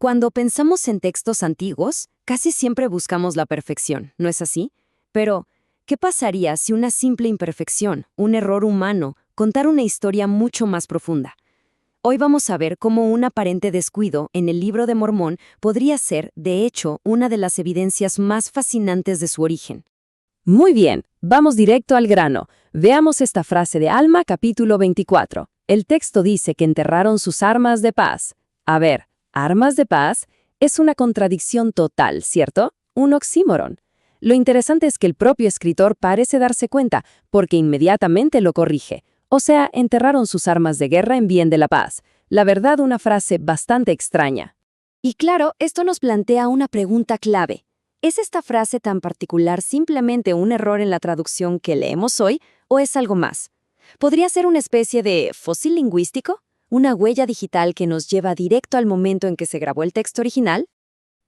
Cuando pensamos en textos antiguos, casi siempre buscamos la perfección, ¿no es así? Pero, ¿qué pasaría si una simple imperfección, un error humano, contara una historia mucho más profunda? Hoy vamos a ver cómo un aparente descuido en el Libro de Mormón podría ser, de hecho, una de las evidencias más fascinantes de su origen. Muy bien, vamos directo al grano. Veamos esta frase de Alma, capítulo 24. El texto dice que enterraron sus armas de paz. A ver, ¿armas de paz? Es una contradicción total, ¿cierto? Un oxímoron. Lo interesante es que el propio escritor parece darse cuenta, porque inmediatamente lo corrige. O sea, enterraron sus armas de guerra en bien de la paz. La verdad, una frase bastante extraña. Y claro, esto nos plantea una pregunta clave. ¿Es esta frase tan particular simplemente un error en la traducción que leemos hoy, o es algo más? ¿Podría ser una especie de fósil lingüístico? ¿Una huella digital que nos lleva directo al momento en que se grabó el texto original?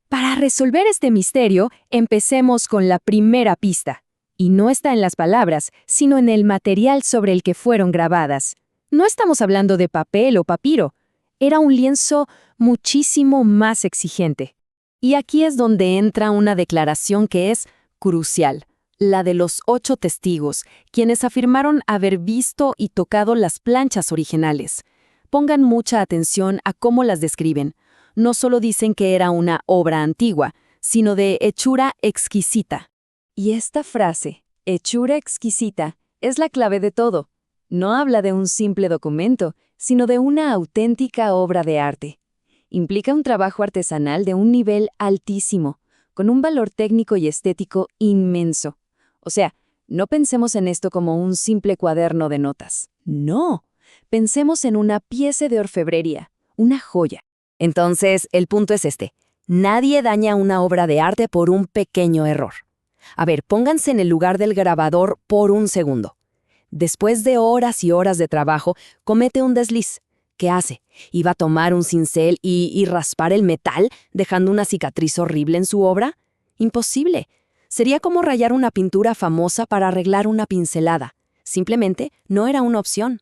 Para resolver este misterio, empecemos con la primera pista. Y no está en las palabras, sino en el material sobre el que fueron grabadas. No estamos hablando de papel o papiro. Era un lienzo muchísimo más exigente. Y aquí es donde entra una declaración que es crucial, la de los 8 testigos, quienes afirmaron haber visto y tocado las planchas originales. Pongan mucha atención a cómo las describen. No solo dicen que era una obra antigua, sino de hechura exquisita. Y esta frase, hechura exquisita, es la clave de todo. No habla de un simple documento, sino de una auténtica obra de arte. Implica un trabajo artesanal de un nivel altísimo, con un valor técnico y estético inmenso. O sea, no pensemos en esto como un simple cuaderno de notas. No, pensemos en una pieza de orfebrería, una joya. Entonces, el punto es este. Nadie daña una obra de arte por un pequeño error. A ver, pónganse en el lugar del grabador por un segundo. Después de horas y horas de trabajo, comete un desliz. ¿Qué hace? ¿Iba a tomar un cincel y raspar el metal, dejando una cicatriz horrible en su obra? Imposible. Sería como rayar una pintura famosa para arreglar una pincelada. Simplemente no era una opción.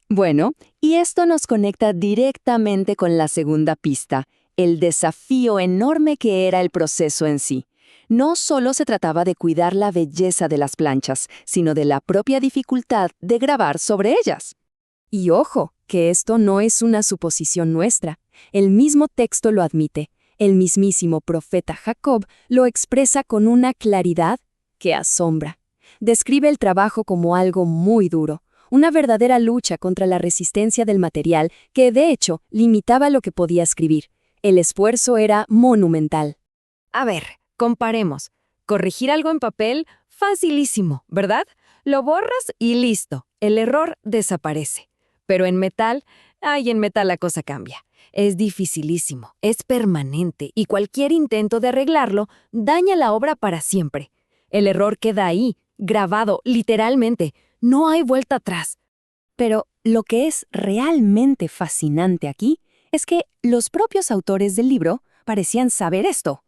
Bueno, y esto nos conecta directamente con la segunda pista, el desafío enorme que era el proceso en sí. No solo se trataba de cuidar la belleza de las planchas, sino de la propia dificultad de grabar sobre ellas. Y ojo, que esto no es una suposición nuestra. El mismo texto lo admite. El mismísimo profeta Jacob lo expresa con una claridad que asombra. Describe el trabajo como algo muy duro, una verdadera lucha contra la resistencia del material que, de hecho, limitaba lo que podía escribir. El esfuerzo era monumental. A ver, comparemos. Corregir algo en papel, facilísimo, ¿verdad? Lo borras y listo. El error desaparece. Pero en metal la cosa cambia. Es dificilísimo, es permanente y cualquier intento de arreglarlo daña la obra para siempre. El error queda ahí, grabado, literalmente. No hay vuelta atrás. Pero lo que es realmente fascinante aquí es que los propios autores del libro parecían saber esto.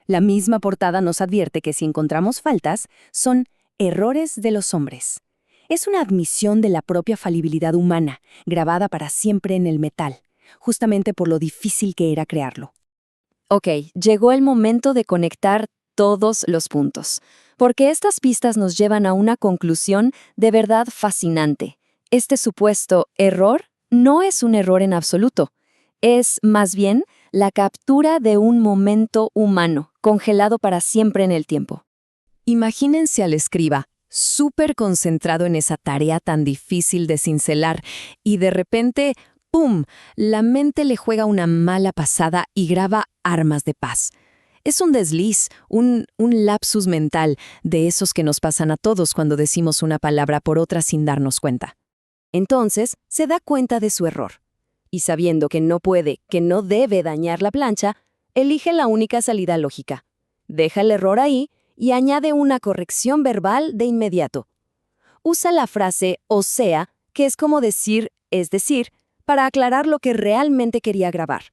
La misma portada nos advierte que si encontramos faltas, son errores de los hombres. Es una admisión de la propia falibilidad humana, grabada para siempre en el metal, justamente por lo difícil que era crearlo. Ok, llegó el momento de conectar todos los puntos, porque estas pistas nos llevan a una conclusión de verdad fascinante. Este supuesto error no es un error en absoluto, es más bien la captura de un momento humano, congelado para siempre en el tiempo. Imagínense al escriba, súper concentrado en esa tarea tan difícil de cincelar, y de repente, ¡pum!, la mente le juega una mala pasada y graba armas de paz. Es un desliz, un lapsus mental, de esos que nos pasan a todos cuando decimos una palabra por otra sin darnos cuenta. Entonces, se da cuenta de su error. Y sabiendo que no puede, que no debe dañar la plancha, elige la única salida lógica. Deja el error ahí y añade una corrección verbal de inmediato. Usa la frase o sea, que es como decir, es decir, para aclarar lo que realmente quería grabar.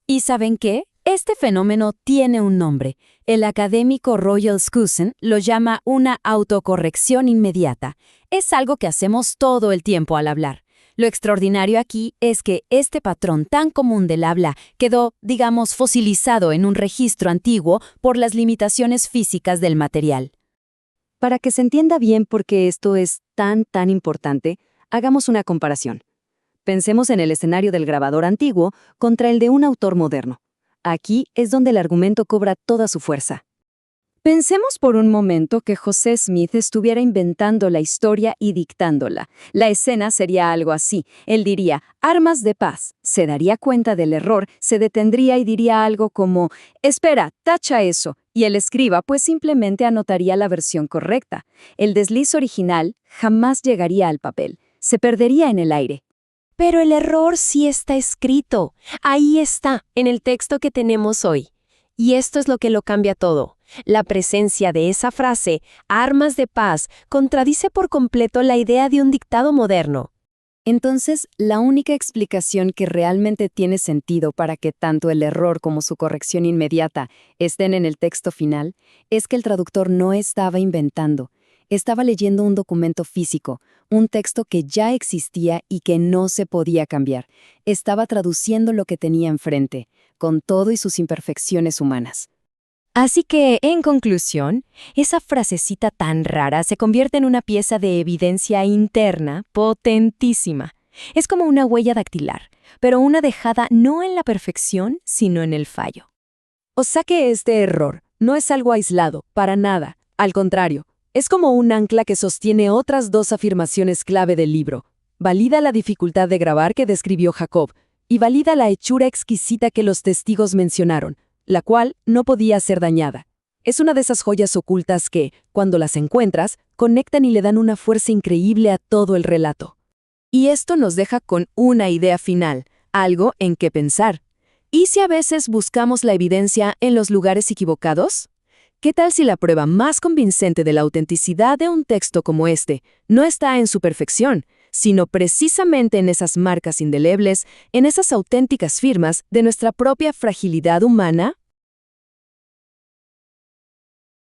¿Y saben qué? Este fenómeno tiene un nombre. El académico Royal Scusen lo llama una autocorrección inmediata. Es algo que hacemos todo el tiempo al hablar. Lo extraordinario aquí es que este patrón tan común del habla quedó, digamos, fosilizado en un registro antiguo por las limitaciones físicas del material. Para que se entienda bien por qué esto es tan importante, hagamos una comparación. Pensemos en el escenario del grabador antiguo contra el de un autor moderno. Aquí es donde el argumento cobra toda su fuerza. Pensemos por un momento que José Smith estuviera inventando la historia y dictándola. La escena sería algo así. Él diría, armas de paz. Se daría cuenta del error, se detendría y diría algo como, espera, tacha eso. Y el escriba pues simplemente anotaría la versión correcta. El desliz original jamás llegaría al papel. Se perdería en el aire. Pero el error sí está escrito. Ahí está, en el texto que tenemos hoy. Y esto es lo que lo cambia todo. La presencia de esa frase, armas de paz, contradice por completo la idea de un dictado moderno. Entonces, la única explicación que realmente tiene sentido para que tanto el error como su corrección inmediata estén en el texto final es que el traductor no estaba inventando, estaba leyendo un documento físico, un texto que ya existía y que no se podía cambiar. Estaba traduciendo lo que tenía enfrente, con todo y sus imperfecciones humanas. Así que, en conclusión, esa frasecita tan rara se convierte en una pieza de evidencia interna potentísima. Es como una huella dactilar, pero una dejada no en la perfección, sino en el fallo. O sea que este error no es algo aislado, para nada. Al contrario, es como un ancla que sostiene otras dos afirmaciones clave del libro. Valida la dificultad de grabar que describió Jacob y valida la hechura exquisita que los testigos mencionaron, la cual no podía ser dañada. Es una de esas joyas ocultas que, cuando las encuentras, conectan y le dan una fuerza increíble a todo el relato. Y esto nos deja con una idea final, algo en qué pensar. ¿Y si a veces buscamos la evidencia en los lugares equivocados? ¿Qué tal si la prueba más convincente de la autenticidad de un texto como este no está en su perfección, sino precisamente en esas marcas indelebles, en esas auténticas firmas de nuestra propia fragilidad humana?